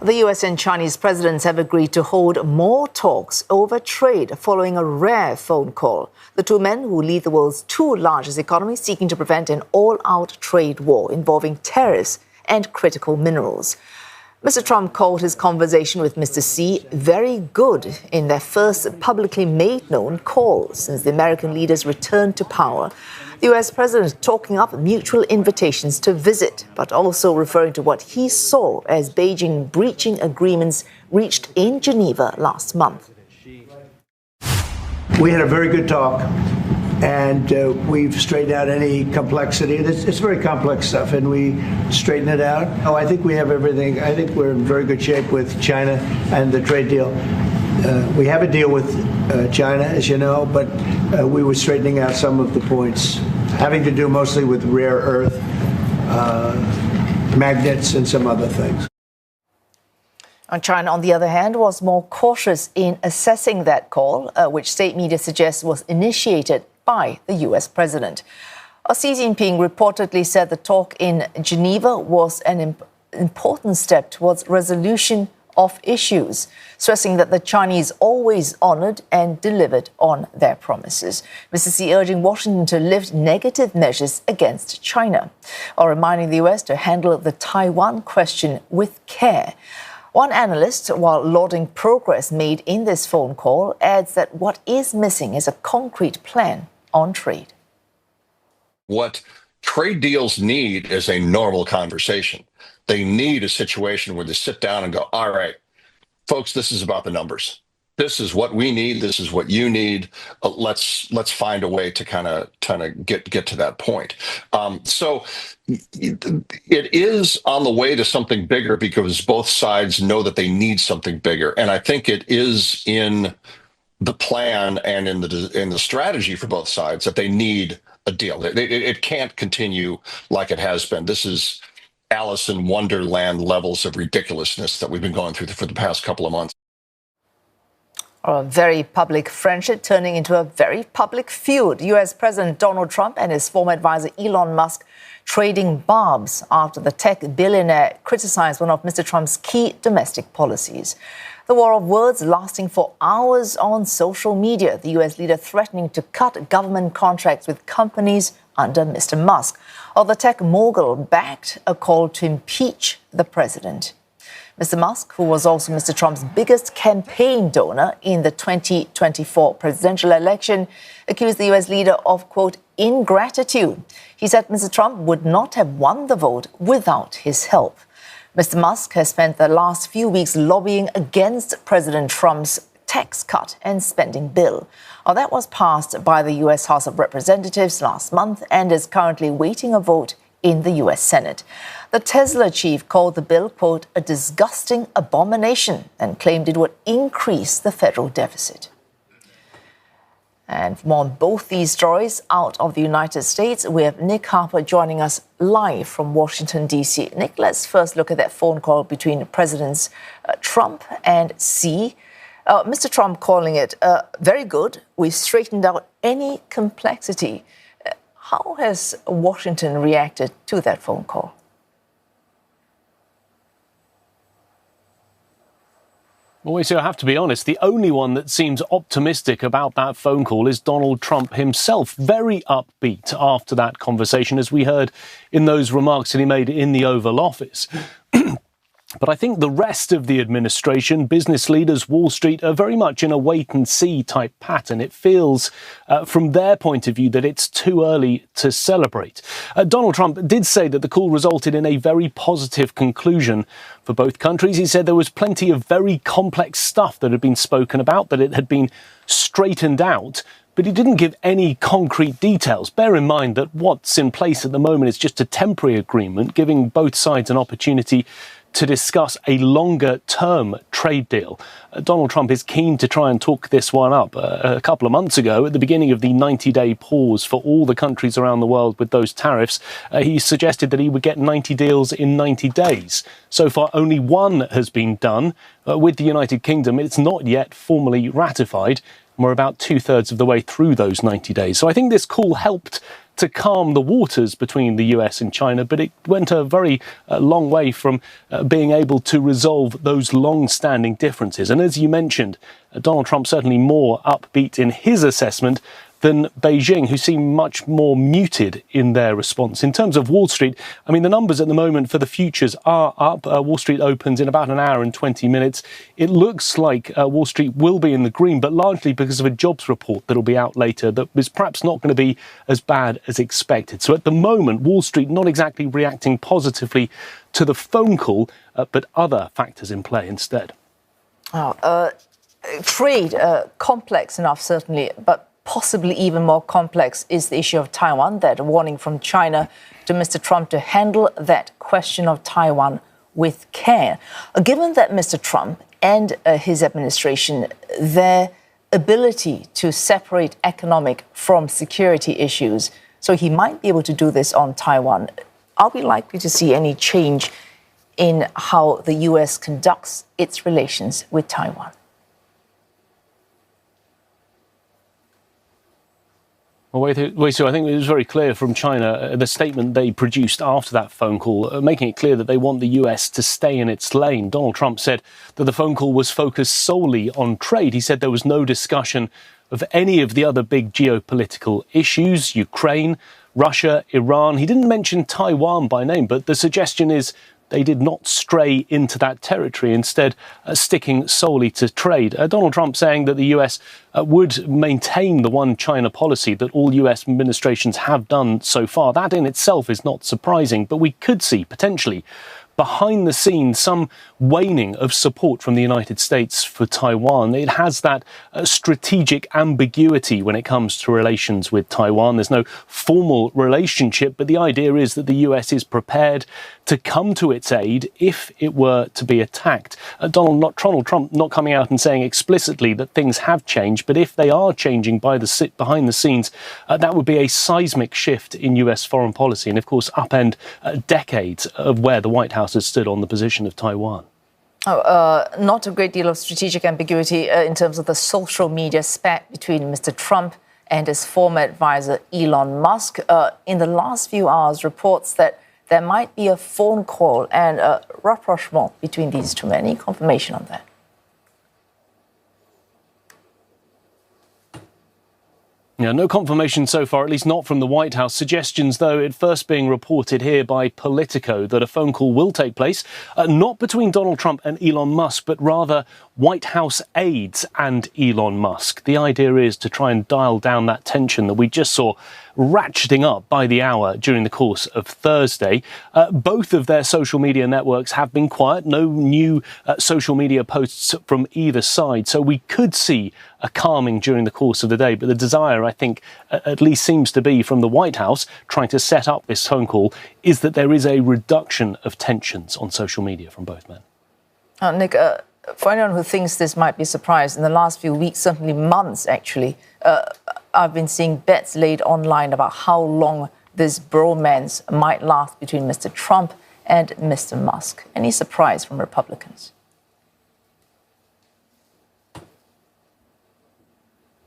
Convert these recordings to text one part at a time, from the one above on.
The US and Chinese presidents have agreed to hold more talks over trade following a rare phone call. The two men, who lead the world's two largest economies, seeking to prevent an all-out trade war involving tariffs and critical minerals. Mr. Trump called his conversation with Mr. Xi very good in their first publicly made known call since the American leaders returned to power. The US president talking up mutual invitations to visit, but also referring to what he saw as Beijing breaching agreements reached in Geneva last month. We had a very good talk, and we've straightened out any complexity. It's very complex stuff, and we straighten it out. Oh, I think we have everything. I think we're in very good shape with China and the trade deal. We have a deal with China, as you know, but we were straightening out some of the points, having to do mostly with rare earth, magnets, and some other things. And China, on the other hand, was more cautious in assessing that call, which state media suggests was initiated by the US president. Xi Jinping reportedly said the talk in Geneva was an important step towards resolution of issues, stressing that the Chinese always honored and delivered on their promises. Mr. Xi urging Washington to lift negative measures against China, or reminding the US to handle the Taiwan question with care. One analyst, while lauding progress made in this phone call, adds that what is missing is a concrete plan on trade. What trade deals need is a normal conversation. They need a situation where they sit down and go, all right, folks, this is about the numbers. This is what we need. This is what you need. Let's find a way to kind of get to that point. So it is on the way to something bigger because both sides know that they need something bigger. And I think it is in the plan and in the strategy for both sides that they need a deal. It can't continue like it has been. This is Alice in Wonderland levels of ridiculousness that we've been going through for the past couple of months. A very public friendship turning into a very public feud. US President Donald Trump and his former advisor Elon Musk trading barbs after the tech billionaire criticized one of Mr. Trump's key domestic policies. The war of words lasting for hours on social media, the US leader threatening to cut government contracts with companies under Mr. Musk, while the tech mogul backed a call to impeach the president. Mr. Musk, who was also Mr. Trump's biggest campaign donor in the 2024 presidential election, accused the US leader of, quote, ingratitude. He said Mr. Trump would not have won the vote without his help. Mr. Musk has spent the last few weeks lobbying against President Trump's tax cut and spending bill. Well, that was passed by the US House of Representatives last month and is currently waiting a vote in the US Senate. The Tesla chief called the bill, quote, a disgusting abomination and claimed it would increase the federal deficit. And for more on both these stories out of the United States, we have Nick Harper joining us live from Washington, D.C. Nick, let's first look at that phone call between Presidents Trump and Xi. Mr. Trump calling it very good. We straightened out any complexity. How has Washington reacted to that phone call? Well, so I have to be honest, the only one that seems optimistic about that phone call is Donald Trump himself. Very upbeat after that conversation, as we heard in those remarks that he made in the Oval Office. But I think the rest of the administration, business leaders, Wall Street, are very much in a wait-and-see type pattern. It feels, from their point of view, that it's too early to celebrate. Donald Trump did say that the call resulted in a very positive conclusion for both countries. He said there was plenty of very complex stuff that had been spoken about, that it had been straightened out, but he didn't give any concrete details. Bear in mind that what's in place at the moment is just a temporary agreement, giving both sides an opportunity to discuss a longer-term trade deal. Donald Trump is keen to try and talk this one up. A couple of months ago, at the beginning of the 90-day pause for all the countries around the world with those tariffs, he suggested that he would get 90 deals in 90 days. So far, only one has been done. With the United Kingdom, it's not yet formally ratified. We're about two-thirds of the way through those 90 days. So I think this call helped to calm the waters between the US and China, but it went a very long way from being able to resolve those long-standing differences. And as you mentioned, Donald Trump certainly more upbeat in his assessment than Beijing, who seem much more muted in their response. In terms of Wall Street, I mean, the numbers at the moment for the futures are up. Wall Street opens in about an hour and 20 minutes. It looks like Wall Street will be in the green, but largely because of a jobs report that'll be out later that is perhaps not going to be as bad as expected. So at the moment, Wall Street not exactly reacting positively to the phone call, but other factors in play instead. Trade, complex enough, certainly, but possibly even more complex is the issue of Taiwan. That warning from China to Mr. Trump to handle that question of Taiwan with care. Given that Mr. Trump and his administration, their ability to separate economic from security issues, so he might be able to do this on Taiwan, are we likely to see any change in how the US conducts its relations with Taiwan? Well, so I think it was very clear from China, the statement they produced after that phone call, making it clear that they want the US to stay in its lane. Donald Trump said that the phone call was focused solely on trade. He said there was no discussion of any of the other big geopolitical issues, Ukraine, Russia, Iran. He didn't mention Taiwan by name, but the suggestion is they did not stray into that territory, instead sticking solely to trade. Donald Trump saying that the US would maintain the one China policy that all US administrations have done so far. That in itself is not surprising, but we could see potentially behind the scenes some waning of support from the United States for Taiwan. It has that strategic ambiguity when it comes to relations with Taiwan. There's no formal relationship, but the idea is that the US is prepared to come to its aid if it were to be attacked. Donald Trump not coming out and saying explicitly that things have changed, but if they are changing behind the scenes, that would be a seismic shift in US foreign policy and, of course, upend decades of where the White House has stood on the position of Taiwan. Not a great deal of strategic ambiguity in terms of the social media spat between Mr. Trump and his former advisor, Elon Musk. In the last few hours, reports that there might be a phone call and a rapprochement between these two men. Any confirmation on that? Yeah, no confirmation so far, at least not from the White House. Suggestions, though, at first being reported here by Politico that a phone call will take place, not between Donald Trump and Elon Musk, but rather White House aides and Elon Musk. The idea is to try and dial down that tension that we just saw ratcheting up by the hour during the course of Thursday. Both of their social media networks have been quiet. No new social media posts from either side. So we could see a calming during the course of the day. But the desire, I think, at least seems to be from the White House trying to set up this phone call is that there is a reduction of tensions on social media from both men. Nick, for anyone who thinks this might be a surprise, in the last few weeks, certainly months actually, I've been seeing bets laid online about how long this bromance might last between Mr. Trump and Mr. Musk. Any surprise from Republicans?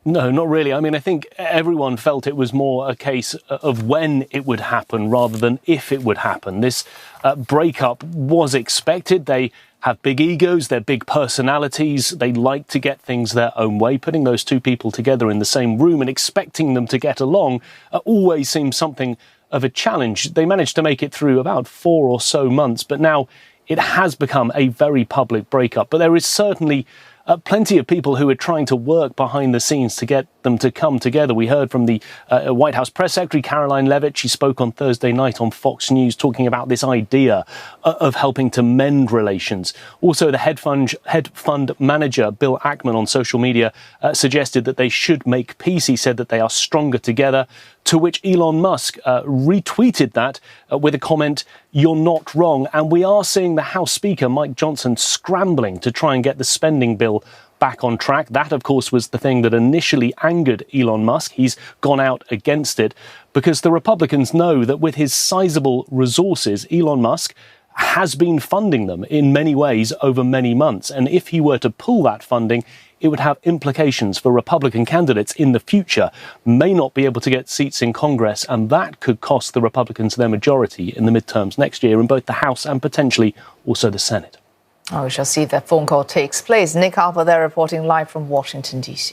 No, not really. I mean, I think everyone felt it was more a case of when it would happen rather than if it would happen. This breakup was expected. They have big egos, they're big personalities, they like to get things their own way. Putting those two people together in the same room and expecting them to get along always seems something of a challenge. They managed to make it through about 4 or so months, but now it has become a very public breakup. But there is certainly plenty of people who are trying to work behind the scenes to get them to come together. We heard from the White House Press Secretary, Caroline Leavitt. She spoke on Thursday night on Fox News talking about this idea of helping to mend relations. Also, the hedge fund manager, Bill Ackman, on social media suggested that they should make peace. He said that they are stronger together, to which Elon Musk retweeted that with a comment, "You're not wrong." And we are seeing the House Speaker, Mike Johnson, scrambling to try and get the spending bill back on track. That, of course, was the thing that initially angered Elon Musk. He's gone out against it because the Republicans know that with his sizable resources, Elon Musk has been funding them in many ways over many months. And if he were to pull that funding, it would have implications for Republican candidates in the future, may not be able to get seats in Congress, and that could cost the Republicans their majority in the midterms next year in both the House and potentially also the Senate. We shall see if that phone call takes place. Nick Harper there reporting live from Washington, D.C.